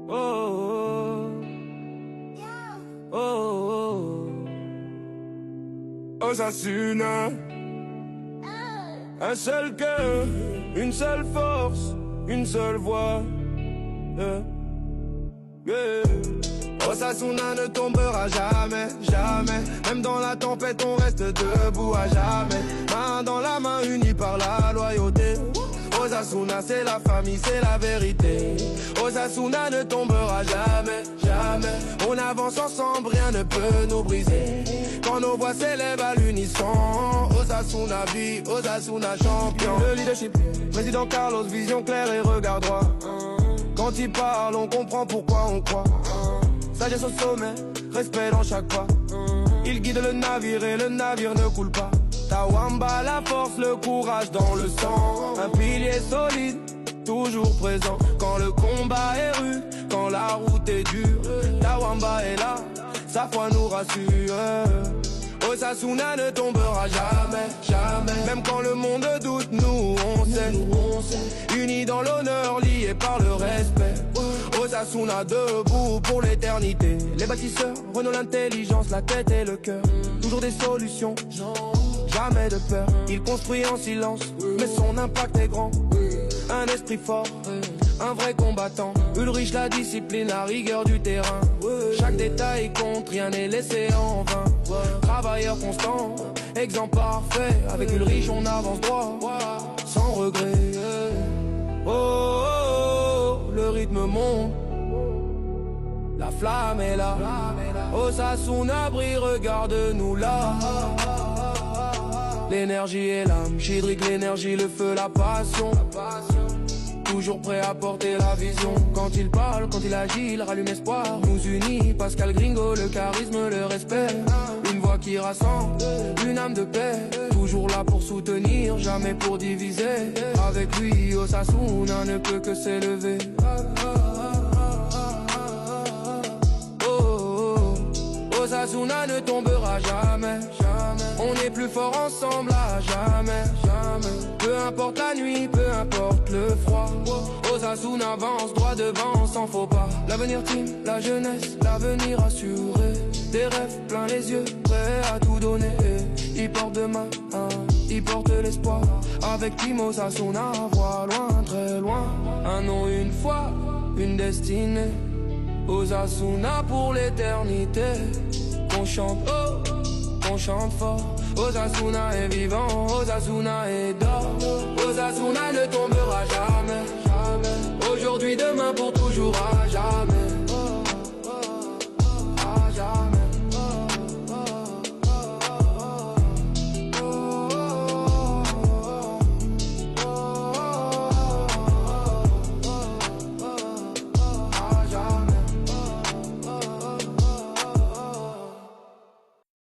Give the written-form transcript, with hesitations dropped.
Oh, oh, oh, oh. Osasuna. Un seul cœur, une seule force, une seule voix. Osasuna ne tombera jamais, jamais. Même dans la tempête on reste debout à jamais. Main dans la main unis par la loyauté. Osasuna c'est la famille, c'est la vérité. Osasuna ne tombera jamais, jamais. On avance ensemble, rien ne peut nous briser. Quand nos voix s'élèvent à l'unisson. Osasuna vie, Osasuna champion. Le leadership, président Carlos, vision claire et regard droit. Quand il parle, on comprend pourquoi on croit. Sagesse au sommet, respect dans chaque pas. Il guide le navire et le navire ne coule pas. Tawamba, la force, le courage dans le sang. Un pilier solide, toujours présent. Quand le combat est rude, quand la route est dure, Tawamba est là, sa foi nous rassure. Osasuna ne tombera jamais, jamais. Même quand le monde doute, nous on sait. Unis dans l'honneur, liés par le respect. Osasuna debout pour l'éternité. Les bâtisseurs, Renault l'intelligence, la tête et le cœur. Toujours des solutions, jamais de peur. Il construit en silence, mais son impact est grand. Un esprit fort, un vrai combattant. Ulrich la discipline, la rigueur du terrain. Chaque détail compte, rien n'est laissé en vain. Travailleur constant, exemple parfait. Avec Ulrich on avance droit, sans regret. Oh, oh, oh, le rythme monte, la flamme est là. Osasuna brille, regarde-nous là. L'énergie et l'âme, Chidrick l'énergie, le feu, la passion. Toujours prêt à porter la vision. Quand il parle, quand il agit, il rallume espoir. Nous unit, Pascal Gringo, le charisme, le respect. Une voix qui rassemble, une âme de paix. Toujours là pour soutenir, jamais pour diviser. Avec lui, Osasuna ne peut que s'élever. Osasuna ne tombera jamais, jamais. On est plus fort ensemble à jamais, jamais. Peu importe la nuit, peu importe le froid. Osasuna avance droit devant sans faux pas. L'avenir team, la jeunesse, l'avenir assuré. Des rêves plein les yeux, prêts à tout donner. Il porte demain, il porte l'espoir. Avec Team Osasuna, voit loin, très loin. Un nom, une foi, une destinée. Osasuna pour l'éternité. Qu'on chante haut, qu'on chante fort. Osasuna est vivant, Osasuna est d'or. Osasuna ne tombera jamais, jamais. Aujourd'hui, demain, pour toujours, à jamais.